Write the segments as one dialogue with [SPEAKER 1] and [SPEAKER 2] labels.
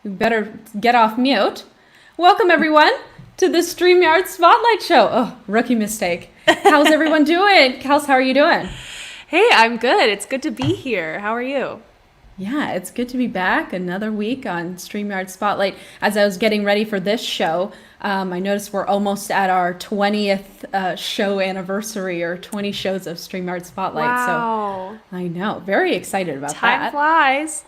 [SPEAKER 1] You better get off mute. Welcome, everyone, to the StreamYard Spotlight Show. Oh, rookie mistake. How's everyone doing? Kels, how are you doing?
[SPEAKER 2] Hey, I'm good. It's good to be here. How are you?
[SPEAKER 1] Yeah, it's good to be back another week on StreamYard Spotlight. As I was getting ready for this show, I noticed we're almost at our 20th show anniversary, or 20 shows of StreamYard Spotlight.
[SPEAKER 2] Wow.
[SPEAKER 1] So I know, very excited about
[SPEAKER 2] Time
[SPEAKER 1] that.
[SPEAKER 2] flies.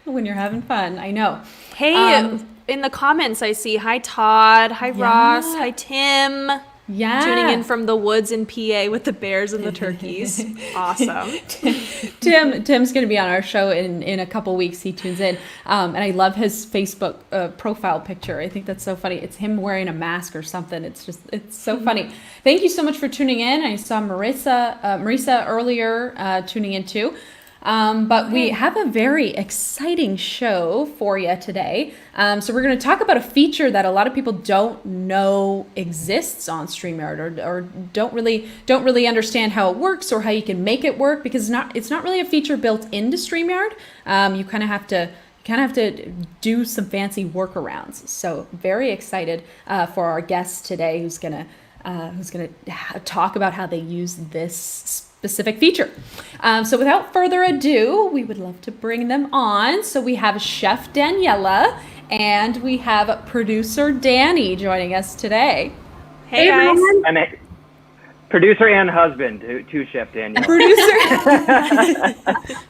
[SPEAKER 1] When you're having fun, I know.
[SPEAKER 2] Hey, in the comments I see, hi Todd, hi Ross, hi Tim.
[SPEAKER 1] Yeah.
[SPEAKER 2] Tuning in from the woods in PA with the bears and the turkeys. Awesome.
[SPEAKER 1] Tim's going to be on our show in a couple weeks. He tunes in. And I love his Facebook profile picture. I think that's so funny. It's him wearing a mask or something. It's so funny. Thank you so much for tuning in. I saw Marisa earlier tuning in too. But we have a very exciting show for you today. So we're going to talk about a feature that a lot of people don't know exists on StreamYard, or don't really understand how it works or how you can make it work, because it's not really a feature built into StreamYard. You kind of have to do some fancy workarounds. So very excited for our guest today, who's gonna talk about how they use this specific feature. So without further ado, we would love to bring them on. So we have Chef Daniella and we have producer Danny joining us today.
[SPEAKER 2] Hey guys.
[SPEAKER 3] I'm a producer and husband to Chef Daniella.
[SPEAKER 1] Producer.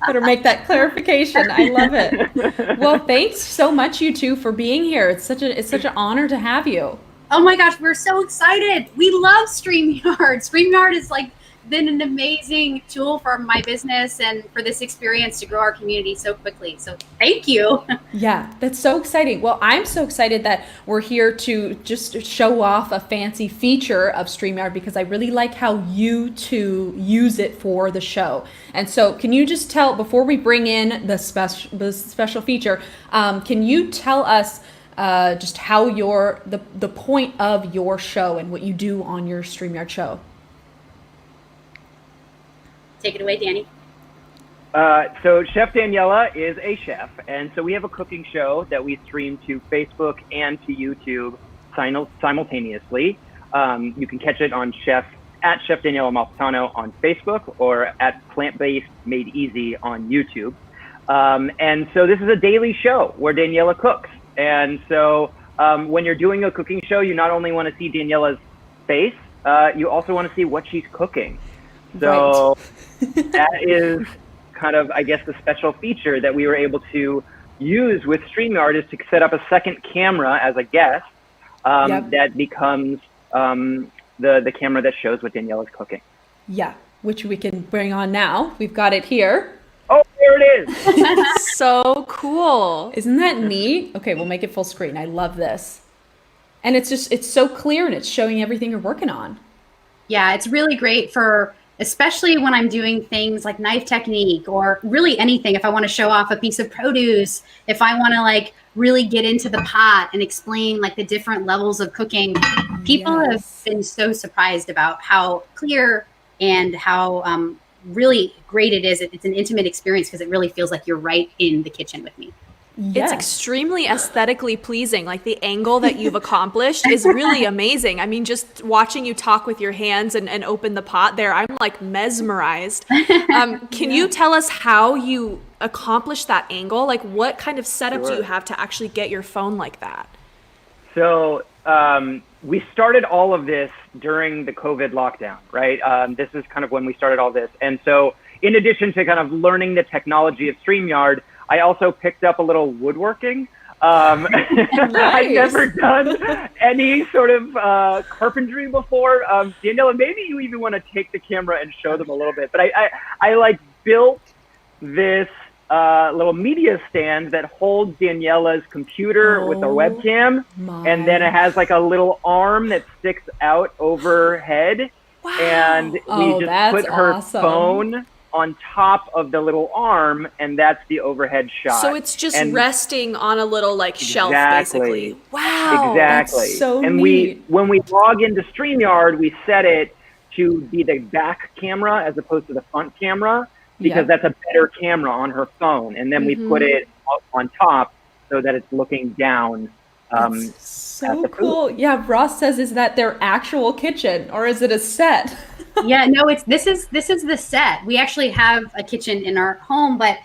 [SPEAKER 1] Better make that clarification. I love it. Well, thanks so much, you two, for being here. It's such an honor to have you.
[SPEAKER 4] Oh my gosh, we're so excited. We love StreamYard. StreamYard is been an amazing tool for my business and for this experience to grow our community so quickly. So thank you.
[SPEAKER 1] Yeah, that's so exciting. Well, I'm so excited that we're here to just show off a fancy feature of StreamYard, because I really like how you two use it for the show. And so can you just tell, before we bring in the special feature, can you tell us just how the point of your show and what you do on your StreamYard show?
[SPEAKER 4] Take it away, Danny.
[SPEAKER 3] So Chef Daniella is a chef, and so we have a cooking show that we stream to Facebook and to YouTube simultaneously. You can catch it on Chef Daniella Malfitano on Facebook, or at Plant Based Made Easy on YouTube. And so this is a daily show where Daniella cooks. And so when you're doing a cooking show, you not only want to see Daniella's face, you also want to see what she's cooking. So that is kind of, I guess, the special feature that we were able to use with StreamYard, is to set up a second camera as a guest that becomes the camera that shows what Daniella's cooking.
[SPEAKER 1] Yeah, which we can bring on now. We've got it here.
[SPEAKER 3] Oh, there it is.
[SPEAKER 2] So cool.
[SPEAKER 1] Isn't that neat? Okay, we'll make it full screen. I love this. And it's so clear, and it's showing everything you're working on.
[SPEAKER 4] Yeah, it's really great especially when I'm doing things like knife technique, or really anything. If I want to show off a piece of produce, if I want to really get into the pot and explain the different levels of cooking, people have been so surprised about how clear and how really great it is. It's an intimate experience, because it really feels like you're right in the kitchen with me.
[SPEAKER 1] Yes.
[SPEAKER 2] It's extremely aesthetically pleasing. The angle that you've accomplished is really amazing. I mean, just watching you talk with your hands and open the pot there, I'm mesmerized. Can you tell us how you accomplish that angle? What kind of setup do you have to actually get your phone like that?
[SPEAKER 3] So we started all of this during the COVID lockdown, right? This is kind of when we started all this. And so in addition to kind of learning the technology of StreamYard, I also picked up a little woodworking. Nice. I've never done any sort of carpentry before. Daniella, maybe you even want to take the camera and show them a little bit. But I built this little media stand that holds Daniella's computer with a webcam. And then it has a little arm that sticks out overhead.
[SPEAKER 2] Wow.
[SPEAKER 3] And we just put her phone on top of the little arm, and that's the overhead shot.
[SPEAKER 2] So it's just resting on a little shelf, basically. Wow.
[SPEAKER 3] Exactly.
[SPEAKER 1] That's so
[SPEAKER 3] and
[SPEAKER 1] neat.
[SPEAKER 3] when we log into StreamYard, we set it to be the back camera as opposed to the front camera, because that's a better camera on her phone. And then we put it up on top so that it's looking down.
[SPEAKER 1] That's
[SPEAKER 3] at
[SPEAKER 1] so
[SPEAKER 3] the food.
[SPEAKER 1] cool. Yeah, Ross says, is that their actual kitchen or is it a set?
[SPEAKER 4] Yeah, no, this is the set. We actually have a kitchen in our home, but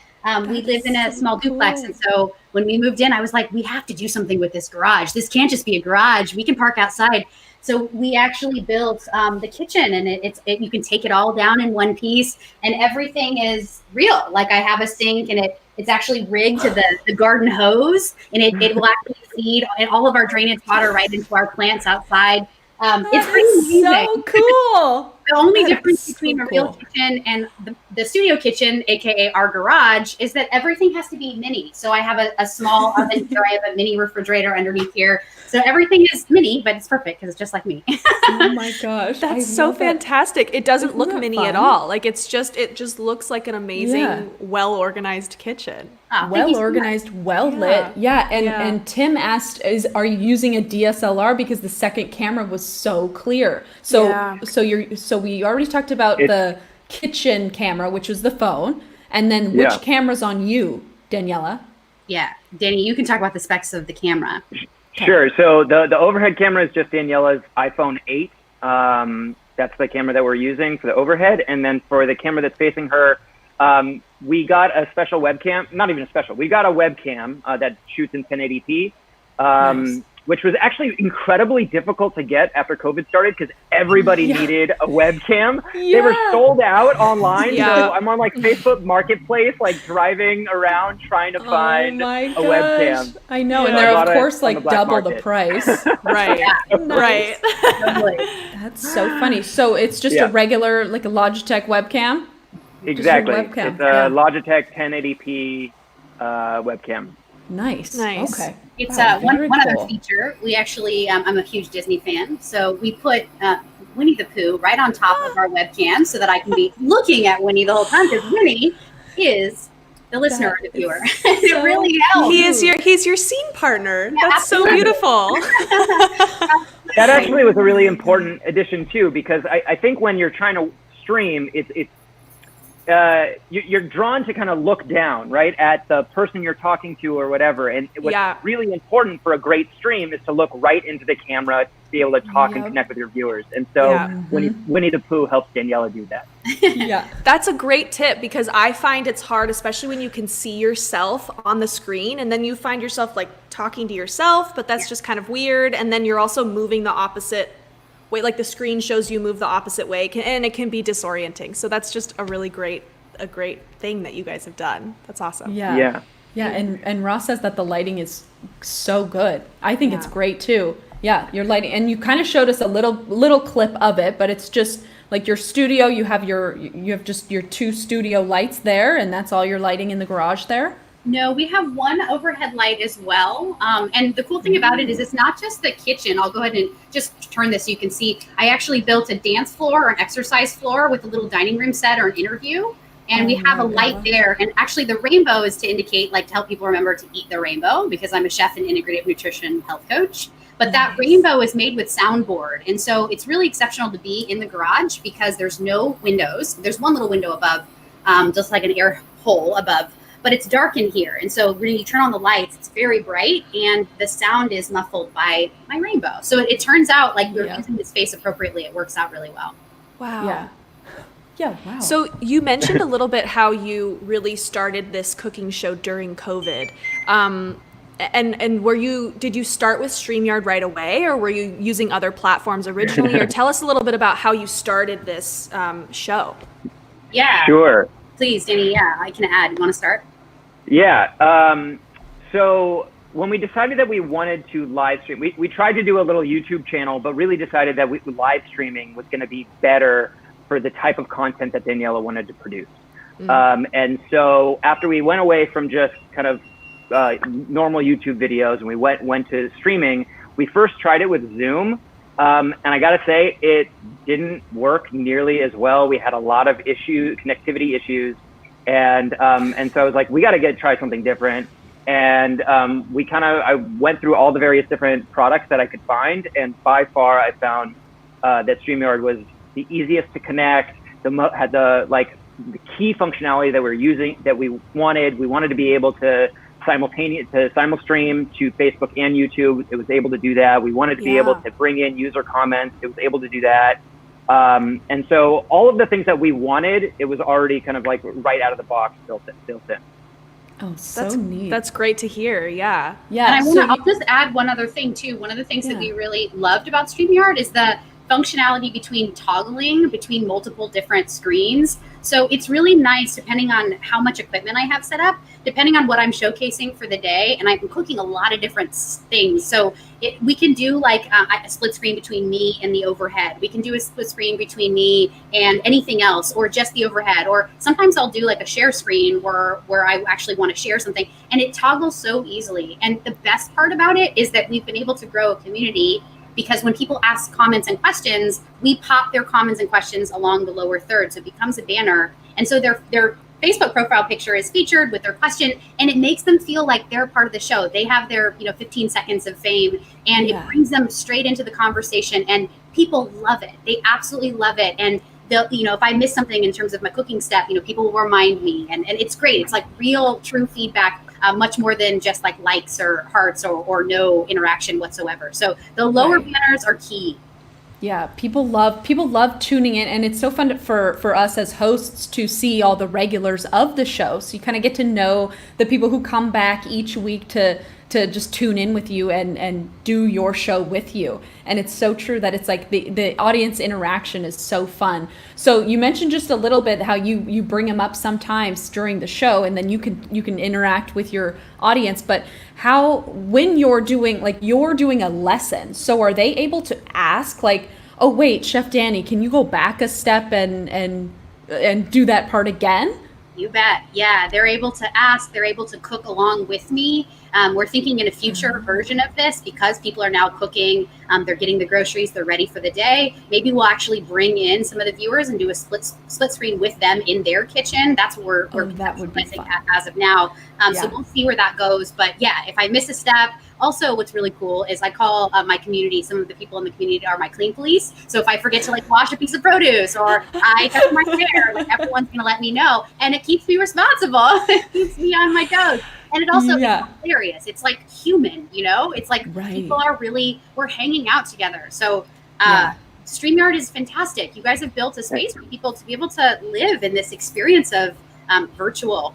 [SPEAKER 4] we live in a
[SPEAKER 1] so
[SPEAKER 4] small duplex,
[SPEAKER 1] cool.
[SPEAKER 4] and so when we moved in, I was like, we have to do something with this garage. This can't just be a garage. We can park outside. So we actually built the kitchen, and you can take it all down in one piece, and everything is real. Like I have a sink, and it's actually rigged to the garden hose, and it will actually feed all of our drainage water right into our plants outside. It's pretty amazing.
[SPEAKER 1] So cool.
[SPEAKER 4] The only
[SPEAKER 1] That
[SPEAKER 4] difference
[SPEAKER 1] is
[SPEAKER 4] between
[SPEAKER 1] so
[SPEAKER 4] a real
[SPEAKER 1] cool.
[SPEAKER 4] kitchen and the studio kitchen, aka our garage, is that everything has to be mini. So I have a small oven here, I have a mini refrigerator underneath here. So everything is mini, but it's perfect because it's just like me.
[SPEAKER 1] Oh my gosh. I
[SPEAKER 2] That's so
[SPEAKER 1] love it.
[SPEAKER 2] fantastic. It doesn't
[SPEAKER 1] Isn't
[SPEAKER 2] look
[SPEAKER 1] that
[SPEAKER 2] mini
[SPEAKER 1] fun?
[SPEAKER 2] at all. Like it just looks like an amazing,
[SPEAKER 1] Yeah.
[SPEAKER 2] well-organized kitchen.
[SPEAKER 4] Oh, thank you
[SPEAKER 1] Well
[SPEAKER 4] so much.
[SPEAKER 1] organized, well
[SPEAKER 2] Yeah.
[SPEAKER 1] lit. Yeah,
[SPEAKER 2] Yeah.
[SPEAKER 1] and Tim asked, are you using a DSLR because the second camera was so clear? So
[SPEAKER 2] Yeah.
[SPEAKER 1] so we already talked about the kitchen camera, which was the phone, and then which
[SPEAKER 3] Yeah.
[SPEAKER 1] camera's on you, Daniella?
[SPEAKER 4] Yeah, Danny, you can talk about the specs of the camera.
[SPEAKER 3] Sure. So the overhead camera is just Daniella's iPhone 8. That's the camera that we're using for the overhead. And then for the camera that's facing her, we got a special webcam, not even a special, we got a webcam that shoots in 1080p,
[SPEAKER 1] Nice.
[SPEAKER 3] which was actually incredibly difficult to get after COVID started because everybody
[SPEAKER 1] Yeah.
[SPEAKER 3] needed a webcam. They were
[SPEAKER 1] Yeah.
[SPEAKER 3] sold out online.
[SPEAKER 2] Yeah.
[SPEAKER 3] So I'm on like Facebook Marketplace, like driving around trying to find
[SPEAKER 1] Oh my
[SPEAKER 3] a
[SPEAKER 1] gosh.
[SPEAKER 3] webcam.
[SPEAKER 1] I know,
[SPEAKER 2] Yeah.
[SPEAKER 1] and
[SPEAKER 3] I
[SPEAKER 1] they're
[SPEAKER 3] bought
[SPEAKER 1] of
[SPEAKER 3] it
[SPEAKER 1] course
[SPEAKER 3] on the
[SPEAKER 1] like
[SPEAKER 3] black
[SPEAKER 1] double the
[SPEAKER 3] market.
[SPEAKER 1] price.
[SPEAKER 2] Right. Right.
[SPEAKER 4] Totally.
[SPEAKER 1] That's so funny. So it's just
[SPEAKER 3] Yeah.
[SPEAKER 1] a regular, like a Logitech webcam?
[SPEAKER 3] Exactly.
[SPEAKER 1] webcam,
[SPEAKER 3] It's a
[SPEAKER 1] yeah.
[SPEAKER 3] Logitech 1080p webcam.
[SPEAKER 1] Nice.
[SPEAKER 2] Nice.
[SPEAKER 1] Okay.
[SPEAKER 4] It's
[SPEAKER 1] Wow,
[SPEAKER 4] one
[SPEAKER 1] very
[SPEAKER 4] other
[SPEAKER 1] cool.
[SPEAKER 4] feature. We actually, I'm a huge Disney fan, so we put Winnie the Pooh right on top of our webcam so that I can be looking at Winnie the whole time because Winnie is the listener or the
[SPEAKER 1] That
[SPEAKER 4] viewer.
[SPEAKER 1] is
[SPEAKER 4] It
[SPEAKER 1] so
[SPEAKER 4] really helps.
[SPEAKER 2] He's your scene partner.
[SPEAKER 4] Yeah,
[SPEAKER 2] That's so
[SPEAKER 4] absolutely.
[SPEAKER 2] beautiful.
[SPEAKER 3] That actually was a really important addition too, because I think when you're trying to stream, you're drawn to kind of look down, right, at the person you're talking to or whatever. And what's
[SPEAKER 2] Yeah.
[SPEAKER 3] really important for a great stream is to look right into the camera to be able to talk and
[SPEAKER 1] Yep.
[SPEAKER 3] connect with your viewers. And so
[SPEAKER 2] Yeah.
[SPEAKER 3] Winnie the Pooh helps Daniella do that.
[SPEAKER 1] Yeah.
[SPEAKER 2] That's a great tip because I find it's hard, especially when you can see yourself on the screen and then you find yourself like talking to yourself, but that's just kind of weird. And then you're also moving the opposite way, like the screen shows you move the opposite way, and it can be disorienting. So that's just a really great thing that you guys have done. That's awesome.
[SPEAKER 1] Yeah.
[SPEAKER 3] Yeah.
[SPEAKER 1] Yeah, and Ross says that the lighting is so good. I think it's
[SPEAKER 2] Yeah.
[SPEAKER 1] great too. Yeah, your lighting, and you kind of showed us a little clip of it, but it's just like your studio. You have just your two studio lights there, and that's all your lighting in the garage there.
[SPEAKER 4] No, we have one overhead light as well. And the cool thing about it is it's not just the kitchen. I'll go ahead and just turn this so you can see. I actually built a dance floor or an exercise floor with a little dining room set or an interview. And we have a light there. And actually the rainbow is to indicate, like to help people remember to eat the rainbow because I'm a chef and integrative nutrition health coach. But that rainbow is made with soundboard. And so it's really exceptional to be in the garage because there's no windows. There's one little window above, just like an air hole above. But it's dark in here. And so when you turn on the lights, it's very bright and the sound is muffled by my rainbow. So it turns out like we're using the space appropriately. It works out really well.
[SPEAKER 2] Wow.
[SPEAKER 1] Yeah. Yeah. Wow.
[SPEAKER 2] So you mentioned a little bit how you really started this cooking show during COVID. And did you start with StreamYard right away or were you using other platforms originally? Or tell us a little bit about how you started this show.
[SPEAKER 4] Yeah.
[SPEAKER 3] Sure.
[SPEAKER 4] Please, Danny. Yeah, I can add. You want to start?
[SPEAKER 3] Yeah. So when we decided that we wanted to live stream, we tried to do a little YouTube channel, but really decided that live streaming was going to be better for the type of content that Daniella wanted to produce. And so after we went away from just kind of normal YouTube videos and we went to streaming, we first tried it with Zoom. And I got to say, it didn't work nearly as well. We had a lot of connectivity issues. And so I was like, we got to try something different. And I went through all the various different products that I could find. And by far, I found that StreamYard was the easiest to connect, had the key functionality that we're using that we wanted. We wanted to be able to simultaneous to simulstream to Facebook and YouTube. It was able to do that. We wanted to be able to bring in user comments. It was able to do that. And so all of the things that we wanted, it was already kind of like right out of the box built in.
[SPEAKER 1] Oh, so neat.
[SPEAKER 2] That's great to hear. Yeah.
[SPEAKER 1] Yeah.
[SPEAKER 4] And I'll just add one other thing too. One of the things that we really loved about StreamYard is the functionality between toggling between multiple different screens. So it's really nice depending on how much equipment I have set up, depending on what I'm showcasing for the day. And I'm cooking a lot of different things. So we can do like a split screen between me and the overhead. We can do a split screen between me and anything else, or just the overhead. Or sometimes I'll do like a share screen where I actually want to share something, and it toggles so easily. And the best part about it is that we've been able to grow a community, because when people ask comments and questions, we pop their comments and questions along the lower third. So it becomes a banner. And so their Facebook profile picture is featured with their question, and it makes them feel like they're part of the show. They have their 15 seconds of fame, and it brings them straight into the conversation, and people love it. They absolutely love it. And they'll, if I miss something in terms of my cooking step, people will remind me, and it's great. It's like real, true feedback. Much more than just like likes or hearts or no interaction whatsoever. So the lower banners are key.
[SPEAKER 1] Yeah, people love tuning in, and it's so fun for us as hosts to see all the regulars of the show. So you kind of get to know the people who come back each week to just tune in with you and do your show with you. And it's so true that it's like the audience interaction is so fun. So you mentioned just a little bit how you bring them up sometimes during the show, and then you can interact with your audience. But when you're doing a lesson, so are they able to ask like, oh wait, Chef Danny, can you go back a step and do that part again?
[SPEAKER 4] You bet. Yeah, they're able to ask, they're able to cook along with me. We're thinking in a future version of this, because people are now cooking, they're getting the groceries, they're ready for the day. Maybe we'll actually bring in some of the viewers and do a split screen with them in their kitchen. That's what we're
[SPEAKER 1] that would be fun.
[SPEAKER 4] as of now. So we'll see where that goes. But yeah, if I miss a step, also what's really cool is I call my community, some of the people in the community are my clean police. So if I forget to wash a piece of produce, or I touch my hair, everyone's going to let me know. And it keeps me responsible. It keeps me on my toes. And it also is hilarious. It's like human, it's like people are we're hanging out together. So StreamYard is fantastic. You guys have built a space for people to be able to live in this experience of virtual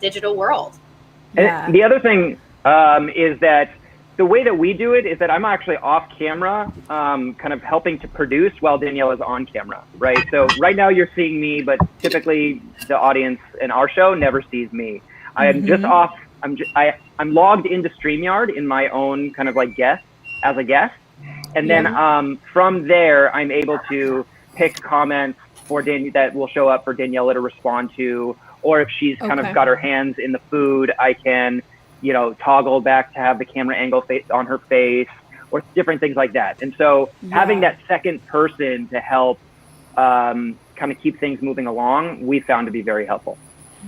[SPEAKER 4] digital world.
[SPEAKER 3] Yeah. And the other thing is that the way that we do it is that I'm actually off camera, kind of helping to produce while Danielle is on camera, right? So right now you're seeing me, but typically the audience in our show never sees me. I am just off. I'm logged into StreamYard in my own kind of like guest, and then from there I'm able to pick comments for that will show up for Daniela to respond to, or if she's kind of got her hands in the food, I can toggle back to have the camera angle on her face, or different things like that. And so having that second person to help kind of keep things moving along, we found to be very helpful.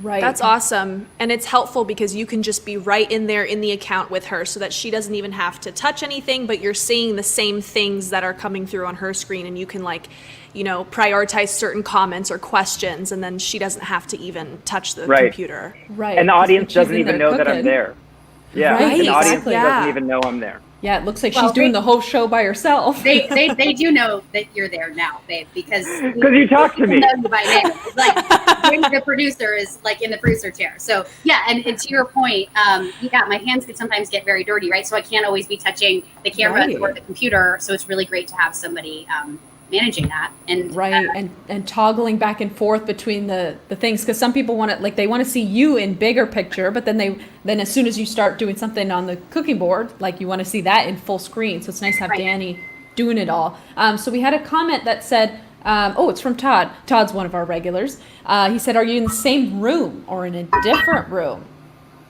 [SPEAKER 2] Right. That's awesome. And it's helpful because you can just be right in there in the account with her, so that she doesn't even have to touch anything, but you're seeing the same things that are coming through on her screen, and you can prioritize certain comments or questions, and then she doesn't have to even touch the computer.
[SPEAKER 1] Right.
[SPEAKER 3] And the audience doesn't even know that I'm there. Yeah.
[SPEAKER 1] Right.
[SPEAKER 3] And the audience doesn't even know I'm there.
[SPEAKER 1] Yeah, it looks like she's doing the whole show by herself.
[SPEAKER 4] They do know that you're there now, babe, because
[SPEAKER 3] you talk to me.
[SPEAKER 4] Know you by name. It's like the producer is like in the producer chair. So yeah, and to your point, my hands could sometimes get very dirty, right? So I can't always be touching the camera or the computer. So it's really great to have somebody managing that and
[SPEAKER 1] and toggling back and forth between the things, because some people want to see you in bigger picture, but then as soon as you start doing something on the cooking board, you want to see that in full screen. So it's nice to have Danny doing it all. So we had a comment that said, it's from Todd. Todd's one of our regulars. He said, are you in the same room or in a different room?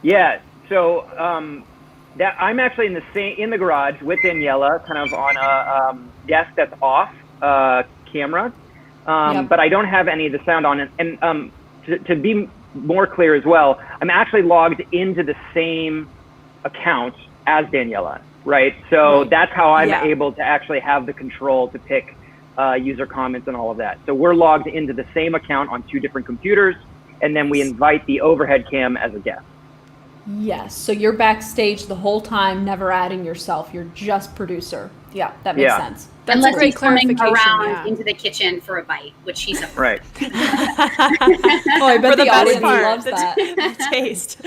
[SPEAKER 3] Yeah. So that I'm actually in the garage with Daniela, kind of on a desk that's off camera, but I don't have any of the sound on it. And to be more clear as well, I'm actually logged into the same account as Daniela, right? So that's how I'm able to actually have the control to pick user comments and all of that. So we're logged into the same account on two different computers, and then we invite the overhead cam as a guest.
[SPEAKER 1] Yes. So you're backstage the whole time, never adding yourself. You're just producer. Yeah, that makes
[SPEAKER 3] Yeah.
[SPEAKER 1] sense.
[SPEAKER 2] That's
[SPEAKER 4] Unless
[SPEAKER 2] a great
[SPEAKER 4] he's coming
[SPEAKER 2] clarification.
[SPEAKER 4] around
[SPEAKER 2] Yeah.
[SPEAKER 4] into the kitchen for a bite, which he's a
[SPEAKER 3] Right.
[SPEAKER 1] Oh, I bet
[SPEAKER 2] For the
[SPEAKER 1] the
[SPEAKER 2] best
[SPEAKER 1] audience
[SPEAKER 2] part,
[SPEAKER 1] loves
[SPEAKER 2] the
[SPEAKER 1] that.
[SPEAKER 2] the taste.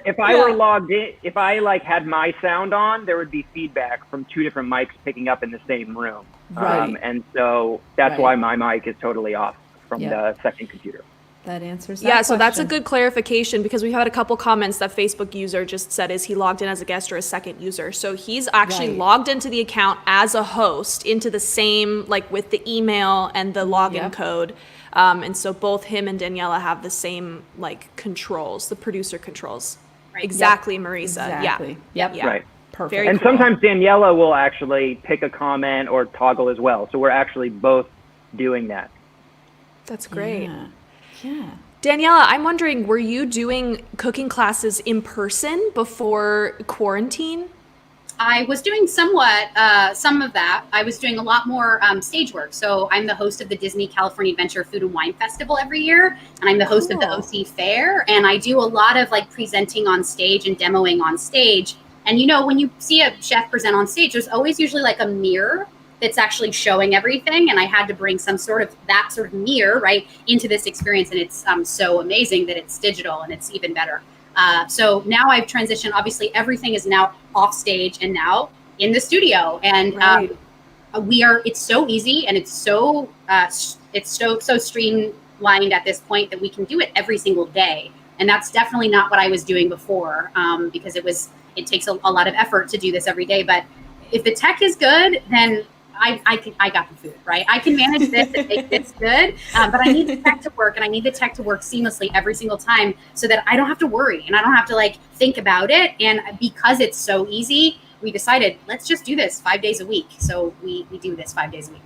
[SPEAKER 3] If I were logged in, if I like had my sound on, there would be feedback from 2 different mics picking up in the same room.
[SPEAKER 1] Right.
[SPEAKER 3] And so that's
[SPEAKER 1] Right.
[SPEAKER 3] why my mic is totally off from
[SPEAKER 1] Yeah.
[SPEAKER 3] the second computer.
[SPEAKER 1] That answers that
[SPEAKER 2] Yeah, so that's a
[SPEAKER 1] question.
[SPEAKER 2] good clarification because we've had a couple comments that Facebook user just said, is he logged in as a guest or a second user? So he's actually
[SPEAKER 1] Right.
[SPEAKER 2] logged into the account as a host into the same, like with the email and the login
[SPEAKER 1] Yep.
[SPEAKER 2] code. And so both him and Daniela have the same like controls, the producer controls.
[SPEAKER 4] Right.
[SPEAKER 2] Exactly, Marisa.
[SPEAKER 1] Exactly. Yep.
[SPEAKER 2] Yeah.
[SPEAKER 3] Right.
[SPEAKER 1] Perfect.
[SPEAKER 2] Very
[SPEAKER 3] And
[SPEAKER 2] cool.
[SPEAKER 3] sometimes Daniela will actually pick a comment or toggle as well. So we're actually both doing that.
[SPEAKER 2] That's great.
[SPEAKER 1] Yeah.
[SPEAKER 2] Daniela, I'm wondering, were you doing cooking classes in person before quarantine?
[SPEAKER 4] I was doing somewhat, some of that. I was doing a lot more stage work. So I'm the host of the Disney California Adventure Food and Wine Festival every year, and I'm the host of the
[SPEAKER 2] Cool.
[SPEAKER 4] OC Fair. And I do a lot of like presenting on stage and demoing on stage. And you know, when you see a chef present on stage, there's always usually like a mirror that's actually showing everything. And I had to bring some sort of that sort of mirror right into this experience, and it's so amazing that it's digital and it's even better. So now I've transitioned. Obviously, everything is now off stage and now in the studio, and
[SPEAKER 2] Right.
[SPEAKER 4] It's so easy, and it's so streamlined at this point that we can do it every single day. And that's definitely not what I was doing before, because it takes a lot of effort to do this every day. But if the tech is good, then I got the food, right? I can manage this and make this good, but I need the tech to work, and I need the tech to work seamlessly every single time so that I don't have to worry and I don't have to like think about it. And because it's so easy, we decided, let's just do this 5 days a week. So we do this 5 days a week.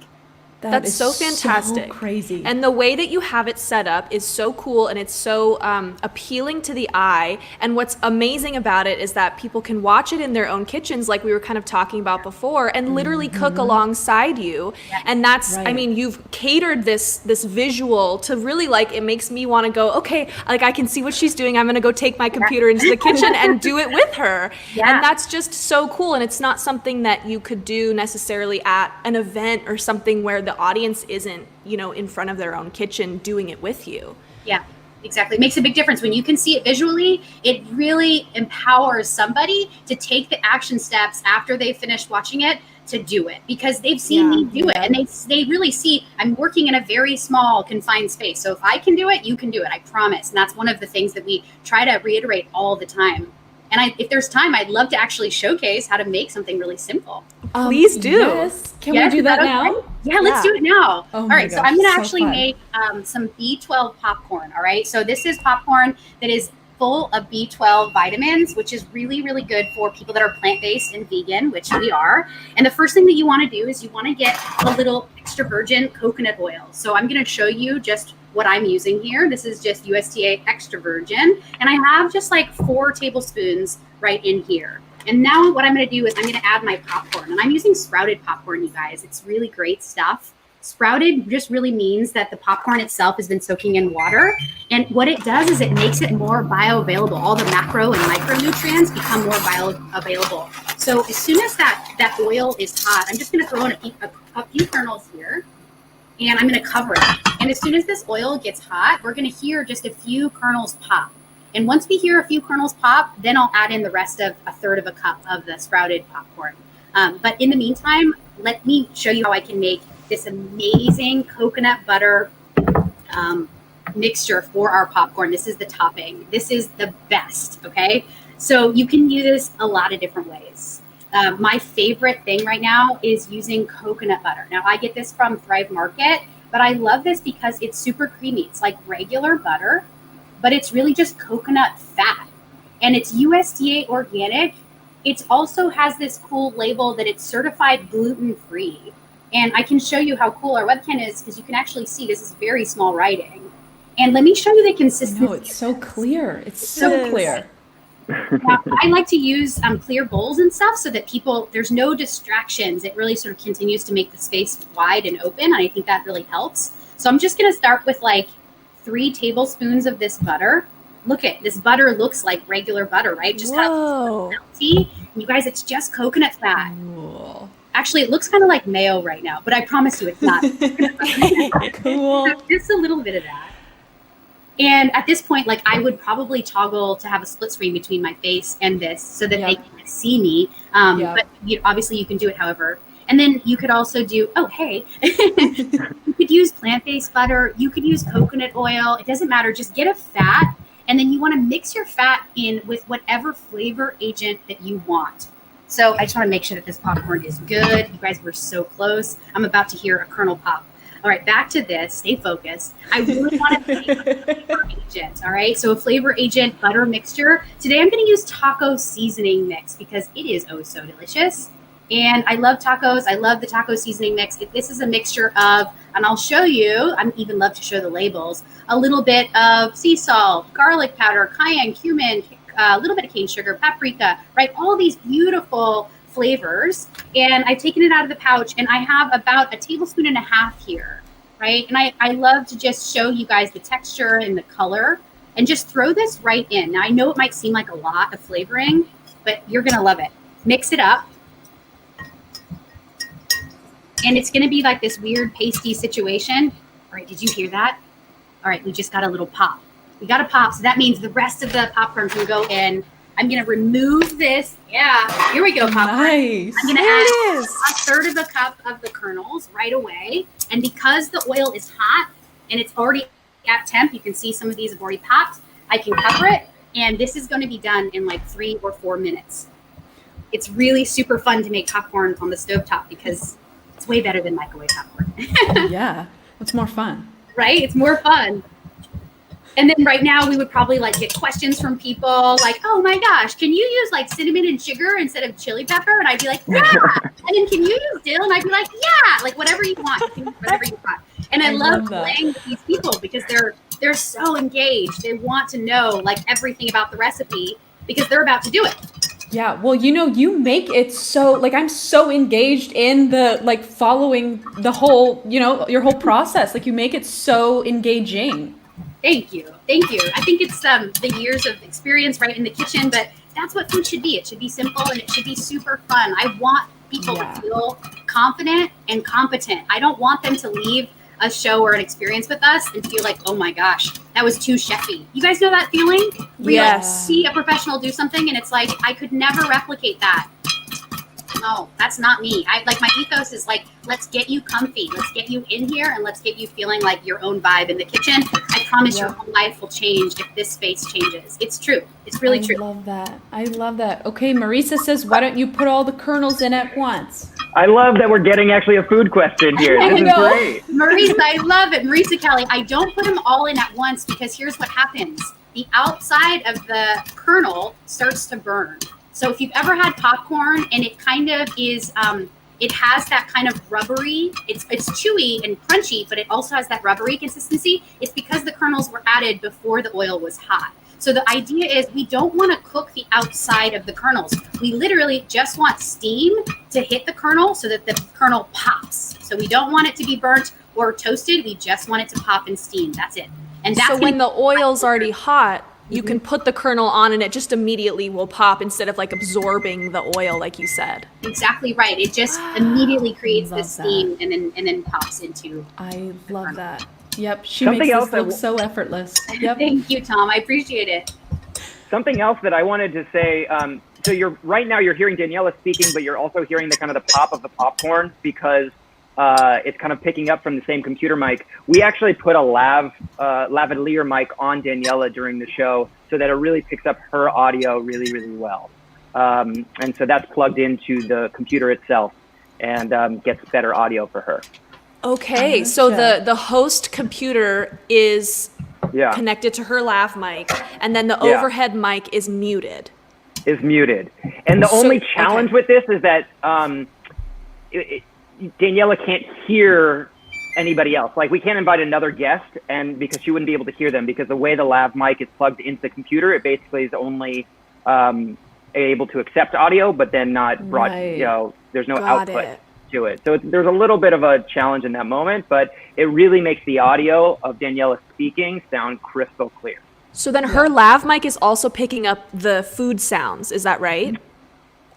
[SPEAKER 2] That's
[SPEAKER 1] is
[SPEAKER 2] so fantastic.
[SPEAKER 1] crazy.
[SPEAKER 2] And the way that you have it set up is so cool, and it's so appealing to the eye. And what's amazing about it is that people can watch it in their own kitchens, like we were kind of talking about before, and literally cook alongside you.
[SPEAKER 4] Yeah.
[SPEAKER 2] And that's, I
[SPEAKER 1] Right.
[SPEAKER 2] mean, you've catered this visual to really like, it makes me want to go, okay, like I can see what she's doing. I'm going to go take my computer into the kitchen and do it with her.
[SPEAKER 4] Yeah.
[SPEAKER 2] And that's just so cool. And it's not something that you could do necessarily at an event or something where the audience isn't, in front of their own kitchen doing it with you.
[SPEAKER 4] Yeah, exactly. It makes a big difference when you can see it visually. It really empowers somebody to take the action steps after they finished watching it to do it, because they've seen me do it, and they really see I'm working in a very small confined space. So if I can do it, you can do it. I promise. And that's one of the things that we try to reiterate all the time. And if there's time, I'd love to actually showcase how to make something really simple.
[SPEAKER 2] Please do.
[SPEAKER 1] Yes. Can we do that now?
[SPEAKER 4] Okay? Yeah, let's do it now.
[SPEAKER 1] Oh
[SPEAKER 4] all
[SPEAKER 1] my
[SPEAKER 4] right, so
[SPEAKER 1] gosh,
[SPEAKER 4] I'm going to
[SPEAKER 1] so
[SPEAKER 4] actually
[SPEAKER 1] fun.
[SPEAKER 4] make some B12 popcorn. All right, so this is popcorn that is full of B12 vitamins, which is really, really good for people that are plant-based and vegan, which we are. And the first thing that you want to do is you want to get a little extra virgin coconut oil. So I'm going to show you just what I'm using here. This is just USDA extra virgin, and I have just like 4 tablespoons right in here. And now what I'm going to do is I'm going to add my popcorn, and I'm using sprouted popcorn, you guys. It's really great stuff. Sprouted just really means that the popcorn itself has been soaking in water. And what it does is it makes it more bioavailable. All the macro and micronutrients become more bioavailable. So as soon as that oil is hot, I'm just going to throw in a few kernels here, and I'm going to cover it. And as soon as this oil gets hot, we're going to hear just a few kernels pop. And once we hear a few kernels pop, then I'll add in the rest of a third of a cup of the sprouted popcorn. But in the meantime, let me show you how I can make this amazing coconut butter mixture for our popcorn. This is the topping. This is the best, okay? So you can use this a lot of different ways. My favorite thing right now is using coconut butter. Now, I get this from Thrive Market, but I love this because it's super creamy. It's like regular butter, but it's really just coconut fat. And it's USDA organic. It also has this cool label that it's certified gluten-free. And I can show you how cool our webcam is, because you can actually see this is very small writing. And let me show you the consistency.
[SPEAKER 1] No, it's so clear. It's so
[SPEAKER 2] It is.
[SPEAKER 1] clear.
[SPEAKER 4] Now, I like to use clear bowls and stuff so that there's no distractions. It really sort of continues to make the space wide and open. And I think that really helps. So I'm just going to start with like 3 tablespoons of this butter. look at this butter looks like regular butter, right? Just kind of
[SPEAKER 2] Whoa.
[SPEAKER 4] melty. And you guys, it's just coconut fat.
[SPEAKER 1] Cool.
[SPEAKER 4] Actually, it looks kind of like mayo right now, but I promise you it's not.
[SPEAKER 1] Cool.
[SPEAKER 4] Just a little bit of that. And at this point, like I would probably toggle to have a split screen between my face and this so that they can see me. But obviously you can do it however. And then you could also do, you could use plant-based butter. You could use coconut oil. It doesn't matter. Just get a fat. And then you want to mix your fat in with whatever flavor agent that you want. So I just want to make sure that this popcorn is good. You guys were so close. I'm about to hear a kernel pop. All right, back to this. Stay focused. I really want to make a flavor agent. All right, so a flavor agent butter mixture. Today I'm going to use taco seasoning mix because it is oh so delicious. And I love tacos. I love the taco seasoning mix. This is a mixture of, and I'll show you, I even love to show the labels, a little bit of sea salt, garlic powder, cayenne, cumin, a little bit of cane sugar, paprika, right? All these beautiful flavors. And I've taken it out of the pouch and I have about a tablespoon and a half here, right? And I love to just show you guys the texture and the color and just throw this right in. Now I know it might seem like a lot of flavoring, but you're going to love it. Mix it up. And it's going to be like this weird pasty situation. All right, did you hear that? All right, we just got a little pop. We got a pop, so that means the rest of the popcorn can go in. I'm going to remove this. Yeah, here we go, popcorn.
[SPEAKER 1] Nice.
[SPEAKER 4] I'm going to add a third of a cup of the kernels right away. And because the oil is hot and it's already at temp, you can see some of these have already popped. I can cover it, and this is going to be done in like 3 or 4 minutes. It's really super fun to make popcorn on the stovetop because it's way better than microwave popcorn.
[SPEAKER 1] Yeah, it's more fun.
[SPEAKER 4] Right? It's more fun. And then right now we would probably like get questions from people like, oh my gosh, can you use like cinnamon and sugar instead of chili pepper? And I'd be like, yeah. And then can you use dill? And I'd be like, yeah, like whatever you want. You can use whatever you want. And I love playing with these people because they're so engaged. They want to know like everything about the recipe because they're about to do it.
[SPEAKER 1] Yeah, well, you make it so, like, I'm so engaged in the, like, following the whole, your whole process. Like, you make it so engaging.
[SPEAKER 4] Thank you. Thank you. I think it's the years of experience right in the kitchen, but that's what food should be. It should be simple and it should be super fun. I want people to feel confident and competent. I don't want them to leave a show or an experience with us and feel like, oh my gosh, that was too chefy. You guys know that feeling? Where you like see a professional do something and it's like, I could never replicate that. No, that's not me. My ethos is like, let's get you comfy. Let's get you in here and let's get you feeling like your own vibe in the kitchen. I promise your whole life will change if this space changes. It's true. It's really true.
[SPEAKER 1] I love that. Okay, Marisa says, why don't you put all the kernels in at once?
[SPEAKER 3] I love that we're getting actually a food question here. This is great.
[SPEAKER 4] Marisa, I love it. Marisa Kelly, I don't put them all in at once because here's what happens. The outside of the kernel starts to burn. So if you've ever had popcorn and it kind of is, it has that kind of rubbery, it's chewy and crunchy, but it also has that rubbery consistency. It's because the kernels were added before the oil was hot. So the idea is we don't want to cook the outside of the kernels. We literally just want steam to hit the kernel so that the kernel pops. So we don't want it to be burnt or toasted. We just want it to pop and steam. That's it. And that's
[SPEAKER 2] so when the oil's already hot, you can put the kernel on and it just immediately will pop instead of like absorbing the oil, like you said.
[SPEAKER 4] Exactly right. It just immediately creates the steam and then pops into.
[SPEAKER 1] I love that. Yep, she
[SPEAKER 3] Something
[SPEAKER 1] makes
[SPEAKER 3] else
[SPEAKER 1] this look so effortless. Yep.
[SPEAKER 4] Thank you, Tom. I appreciate it.
[SPEAKER 3] Something else that I wanted to say, so right now you're hearing Daniella speaking, but you're also hearing the kind of the pop of the popcorn because it's kind of picking up from the same computer mic. We actually put a lavalier mic on Daniella during the show so that it really picks up her audio really, really well. And so that's plugged into the computer itself and gets better audio for her.
[SPEAKER 2] Okay, so the host computer is connected to her lav mic, and then the overhead mic is muted.
[SPEAKER 3] And the only challenge with this is that Daniella can't hear anybody else. Like, we can't invite another guest, and because she wouldn't be able to hear them, because the way the lav mic is plugged into the computer, it basically is only able to accept audio, but then not brought. There's no output to it. So there's a little bit of a challenge in that moment, but it really makes the audio of Daniella speaking sound crystal clear.
[SPEAKER 2] So then her lav mic is also picking up the food sounds. Is that right?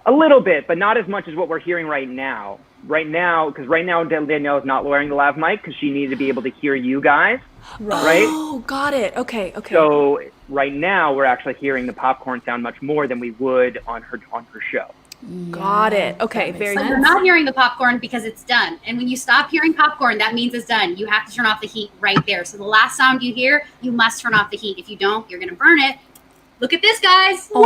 [SPEAKER 3] A little bit, but not as much as what we're hearing right now. Because right now Danielle is not wearing the lav mic because she needed to be able to hear you guys, right?
[SPEAKER 2] Oh, got it. Okay.
[SPEAKER 3] So right now we're actually hearing the popcorn sound much more than we would on her show.
[SPEAKER 2] Got it. Okay,
[SPEAKER 1] that makes
[SPEAKER 2] very
[SPEAKER 1] sense.
[SPEAKER 2] good.
[SPEAKER 4] You're not hearing the popcorn because it's done. And when you stop hearing popcorn, that means it's done. You have to turn off the heat right there. So the last sound you hear, you must turn off the heat. If you don't, you're going to burn it. Look at this, guys.
[SPEAKER 2] Whoa!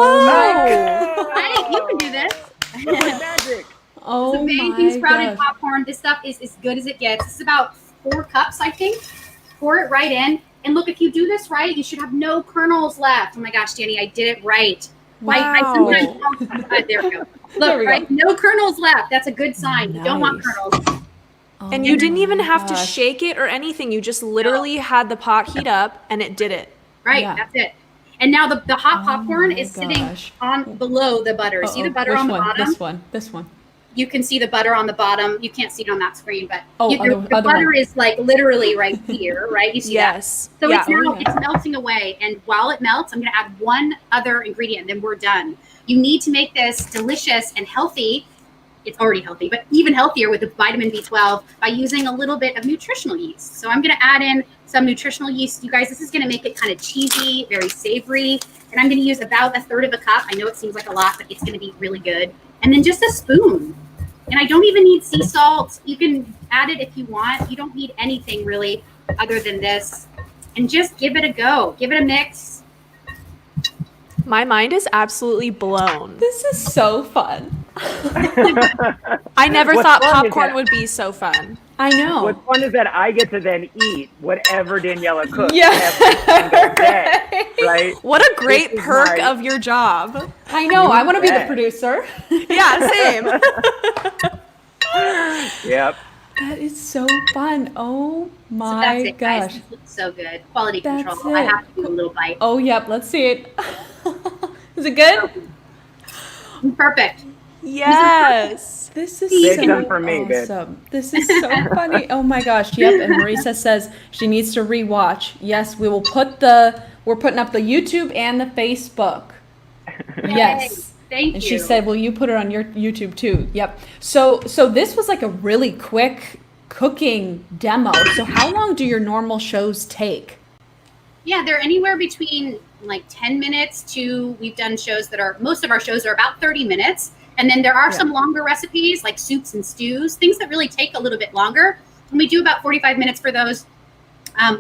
[SPEAKER 4] Right? You can do this.
[SPEAKER 3] It's like magic.
[SPEAKER 1] Oh
[SPEAKER 4] It's
[SPEAKER 1] my
[SPEAKER 4] amazing sprouted
[SPEAKER 1] gosh.
[SPEAKER 4] popcorn. This stuff is as good as it gets. This is about 4 cups, I think. Pour it right in. And look, if you do this right, you should have no kernels left. Oh my gosh, Danny, I did it right. I sometimes there we go.
[SPEAKER 1] There we
[SPEAKER 4] Look, right? No kernels left. That's a good sign. You don't want
[SPEAKER 1] Nice.
[SPEAKER 4] kernels.
[SPEAKER 2] And you didn't even have to
[SPEAKER 1] gosh.
[SPEAKER 2] shake it or anything. You just literally had the pot heat up and it did it.
[SPEAKER 4] Right,
[SPEAKER 1] Yeah.
[SPEAKER 4] that's it. And now the hot popcorn
[SPEAKER 1] my
[SPEAKER 4] is sitting
[SPEAKER 1] gosh.
[SPEAKER 4] on below the butter. See the butter
[SPEAKER 1] Which
[SPEAKER 4] on the
[SPEAKER 1] one?
[SPEAKER 4] bottom?
[SPEAKER 1] This one.
[SPEAKER 4] You can see the butter on the bottom. You can't see it on that screen, but
[SPEAKER 1] Oh,
[SPEAKER 4] the
[SPEAKER 1] other
[SPEAKER 4] butter
[SPEAKER 1] one.
[SPEAKER 4] is like literally right here, right? You see that?
[SPEAKER 2] Yes.
[SPEAKER 4] So
[SPEAKER 2] Yeah.
[SPEAKER 4] it's now
[SPEAKER 1] Oh, yeah.
[SPEAKER 4] it's melting away, and while it melts, I'm going to add one other ingredient, then we're done. You need to make this delicious and healthy. It's already healthy, but even healthier with the vitamin B12 by using a little bit of nutritional yeast. So I'm going to add in some nutritional yeast. You guys, this is going to make it kind of cheesy, very savory, and I'm going to use about 1/3 of a cup. I know it seems like a lot, but it's going to be really good. And then just a spoon. And I don't even need sea salt. You can add it if you want. You don't need anything really other than this. And just give it a go. Give it a mix.
[SPEAKER 2] My mind is absolutely blown.
[SPEAKER 1] This is so fun.
[SPEAKER 2] I never
[SPEAKER 3] What's
[SPEAKER 2] thought
[SPEAKER 3] fun is
[SPEAKER 2] popcorn
[SPEAKER 3] that-
[SPEAKER 2] would be so fun.
[SPEAKER 1] I know.
[SPEAKER 3] What's fun is that I get to then eat whatever Daniela cooks
[SPEAKER 1] Yeah.
[SPEAKER 3] every single day, right?
[SPEAKER 2] What a great
[SPEAKER 3] This is
[SPEAKER 2] perk
[SPEAKER 3] my-
[SPEAKER 2] of your job.
[SPEAKER 1] I know. I want to be the
[SPEAKER 3] bet.
[SPEAKER 1] producer.
[SPEAKER 2] Yeah, same.
[SPEAKER 3] Yep.
[SPEAKER 1] That is so fun. Oh
[SPEAKER 4] So
[SPEAKER 1] my
[SPEAKER 4] that's it, guys.
[SPEAKER 1] gosh.
[SPEAKER 4] This looks so good. Quality
[SPEAKER 1] That's
[SPEAKER 4] control. I
[SPEAKER 1] it.
[SPEAKER 4] have to do a little bite.
[SPEAKER 1] Oh, yep. Let's see it. Is it good?
[SPEAKER 4] Perfect.
[SPEAKER 2] Yes.
[SPEAKER 1] This is
[SPEAKER 3] Big
[SPEAKER 1] so
[SPEAKER 3] done for me, babe.
[SPEAKER 1] awesome. This is so funny. Oh my gosh. Yep. And Marisa says she needs to rewatch. Yes, we will we're putting up the YouTube and the Facebook. Yes.
[SPEAKER 4] Thank you.
[SPEAKER 1] And she said, "Will you put it on your YouTube too?" Yep. So this was like a really quick cooking demo. So how long do your normal shows take?
[SPEAKER 4] Yeah, they're anywhere between like 10 minutes to, we've done shows that are, most of our shows are about 30 minutes. And then there are some longer recipes like soups and stews, things that really take a little bit longer. And we do about 45 minutes for those.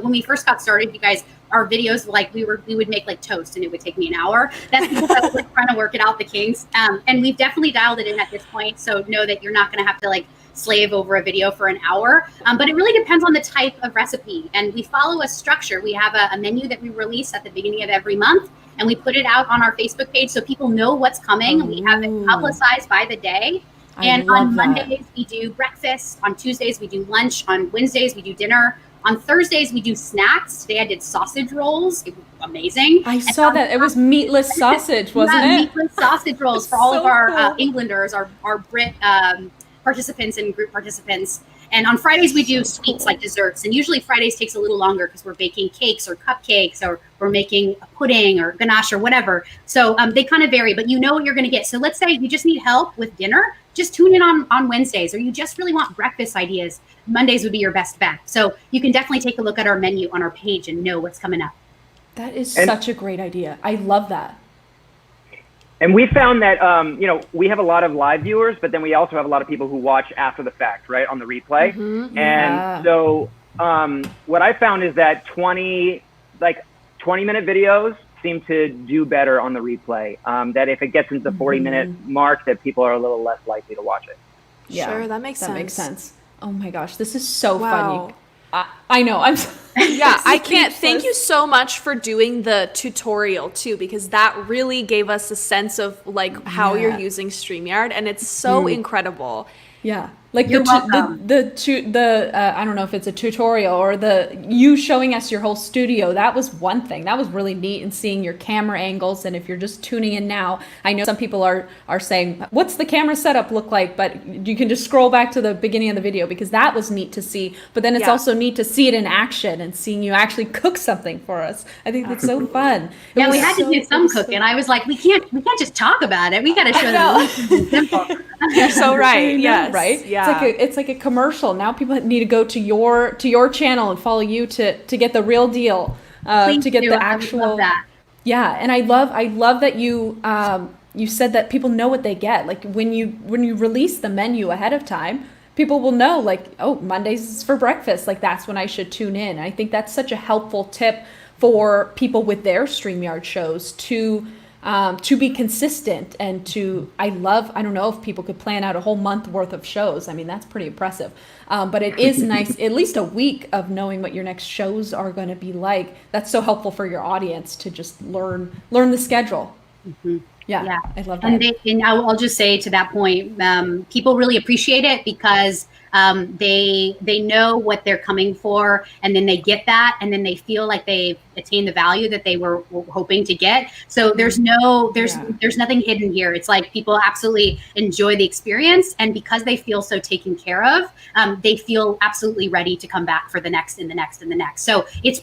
[SPEAKER 4] When we first got started, you guys, our videos, like we would make like toast and it would take me an hour. That's because I was like trying to work it out the kinks. And we've definitely dialed it in at this point. So know that you're not going to have to like slave over a video for an hour. But it really depends on the type of recipe. And we follow a structure. We have a menu that we release at the beginning of every month. And we put it out on our Facebook page so people know what's coming. We have it publicized by the day. And on Mondays, we do breakfast. On Tuesdays, we do lunch. On Wednesdays, we do dinner. On Thursdays, we do snacks. Today, I did sausage rolls. It was amazing.
[SPEAKER 1] I saw that. It was meatless sausage, wasn't it?
[SPEAKER 4] Meatless sausage rolls for all
[SPEAKER 1] So
[SPEAKER 4] of our
[SPEAKER 1] cool.
[SPEAKER 4] Englanders, our Brit participants and group participants. And on Fridays, we do sweets like desserts. And usually Fridays takes a little longer because we're baking cakes or cupcakes or we're making a pudding or ganache or whatever. So they kind of vary, but you know what you're going to get. So let's say you just need help with dinner. Just tune in on Wednesdays, or you just really want breakfast ideas. Mondays would be your best bet. So you can definitely take a look at our menu on our page and know what's coming up.
[SPEAKER 1] That is
[SPEAKER 3] And-
[SPEAKER 1] such a great idea. I love that.
[SPEAKER 3] And we found that, we have a lot of live viewers, but then we also have a lot of people who watch after the fact, right, on the replay.
[SPEAKER 1] Yeah.
[SPEAKER 3] And so what I found is that 20-minute videos seem to do better on the replay. That if it gets into the 40-minute mark, that people are a little less likely to watch it.
[SPEAKER 1] Yeah,
[SPEAKER 2] Sure, that makes
[SPEAKER 1] That makes
[SPEAKER 2] sense.
[SPEAKER 1] sense. Oh my gosh, this is so
[SPEAKER 2] Wow.
[SPEAKER 1] fun. I know. I'm.
[SPEAKER 2] Yeah, I can't. Thank you so much for doing the tutorial too, because that really gave us a sense of like how
[SPEAKER 1] Yeah.
[SPEAKER 2] you're using StreamYard, and it's so incredible.
[SPEAKER 1] Yeah, Like
[SPEAKER 4] You're welcome.
[SPEAKER 1] I don't know if it's a tutorial or you showing us your whole studio. That was one thing that was really neat, and seeing your camera angles. And if you're just tuning in now, I know some people are saying, what's the camera setup look like? But you can just scroll back to the beginning of the video, because that was neat to see. But then it's also neat to see it in action and seeing you actually cook something for us. I think that's so fun.
[SPEAKER 4] Yeah, we had to do some cooking. I was like, we can't just talk about it. We got to show them simple.
[SPEAKER 2] You're so right. Yes.
[SPEAKER 1] Right.
[SPEAKER 2] Yeah.
[SPEAKER 1] It's like a commercial. Now people need to go to your channel and follow you to get the real deal.
[SPEAKER 4] Please
[SPEAKER 1] to get
[SPEAKER 4] do.
[SPEAKER 1] the
[SPEAKER 4] I would
[SPEAKER 1] actual.
[SPEAKER 4] love that.
[SPEAKER 1] Yeah, and I love that you said that people know what they get. Like when you release the menu ahead of time, people will know, like, oh, Mondays is for breakfast. Like that's when I should tune in. I think that's such a helpful tip for people with their StreamYard shows to be consistent and I don't know if people could plan out a whole month worth of shows. I mean, that's pretty impressive. But it is nice, at least a week of knowing what your next shows are going to be like. That's so helpful for your audience to just learn the schedule.
[SPEAKER 4] Mm-hmm.
[SPEAKER 1] Yeah, I love that.
[SPEAKER 4] And I'll just say to that point, people really appreciate it because they know what they're coming for, and then they get that, and then they feel like they've attained the value that they were hoping to get. So there's nothing hidden here. It's like people absolutely enjoy the experience, and because they feel so taken care of, they feel absolutely ready to come back for the next and the next and the next. So it's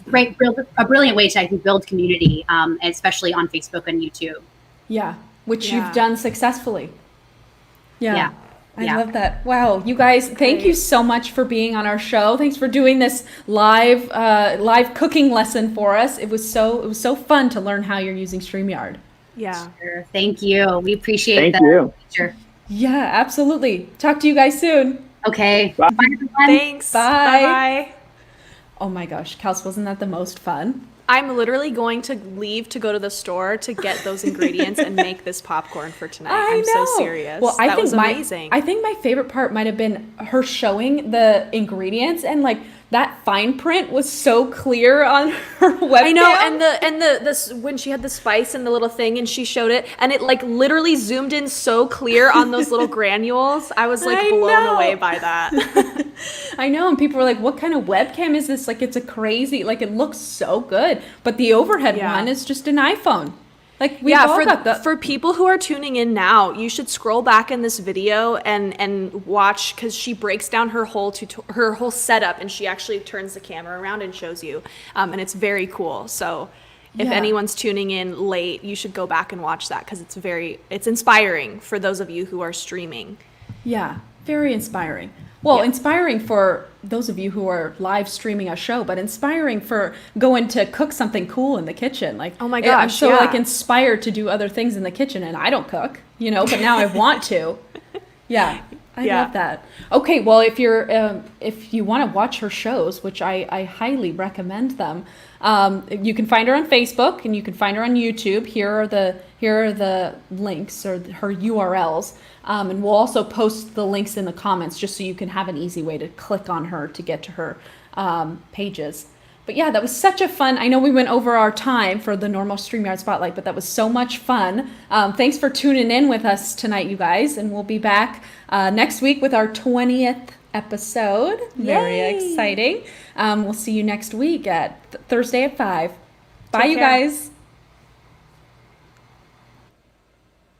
[SPEAKER 4] a brilliant way to, I think, build community, especially on Facebook and YouTube.
[SPEAKER 1] Yeah, which you've done successfully.
[SPEAKER 4] Yeah.
[SPEAKER 1] I love that. Wow, you guys, thank you so much for being on our show. Thanks for doing this live cooking lesson for us. It was so fun to learn how you're using StreamYard.
[SPEAKER 2] Yeah.
[SPEAKER 4] Sure. Thank you. We appreciate
[SPEAKER 3] Thank you.
[SPEAKER 4] Sure.
[SPEAKER 1] Yeah, absolutely. Talk to you guys soon.
[SPEAKER 4] Okay.
[SPEAKER 3] Bye.
[SPEAKER 4] Bye, everyone.
[SPEAKER 2] Thanks.
[SPEAKER 1] Bye.
[SPEAKER 2] Bye.
[SPEAKER 1] Oh my gosh, Kels, wasn't that the most fun?
[SPEAKER 2] I'm literally going to leave to go to the store to get those ingredients and make this popcorn for tonight. I'm so serious.
[SPEAKER 1] Well,
[SPEAKER 2] That was amazing.
[SPEAKER 1] I think my favorite part might have been her showing the ingredients, and like that fine print was so clear on her webcam.
[SPEAKER 2] I know, and the when she had the spice and the little thing and she showed it, and it like literally zoomed in so clear on those little granules. I was like blown away by that.
[SPEAKER 1] I know, and people were like, what kind of webcam is this? Like, it's a crazy, like, it looks so good. But the overhead one is just an iPhone. Like, we've all got the...
[SPEAKER 2] For people who are tuning in now, you should scroll back in this video and watch, because she breaks down her whole setup, and she actually turns the camera around and shows you. And it's very cool. So if anyone's tuning in late, you should go back and watch that, because it's inspiring for those of you who are streaming.
[SPEAKER 1] Yeah, very inspiring. Well, inspiring for those of you who are live streaming a show, but inspiring for going to cook something cool in the kitchen. Like,
[SPEAKER 2] oh my gosh,
[SPEAKER 1] I'm so like inspired to do other things in the kitchen, and I don't cook, but now I want to. Yeah, I love that. Okay, well, if you want to watch her shows, which I highly recommend them, you can find her on Facebook and you can find her on YouTube. Here are the links, or her URLs. And we'll also post the links in the comments just so you can have an easy way to click on her to get to her pages. But yeah, that was such a fun. I know we went over our time for the normal StreamYard Spotlight, but that was so much fun. Thanks for tuning in with us tonight, you guys. And we'll be back next week with our 20th episode. Very exciting. We'll see you next week at Thursday at 5. Bye, you guys.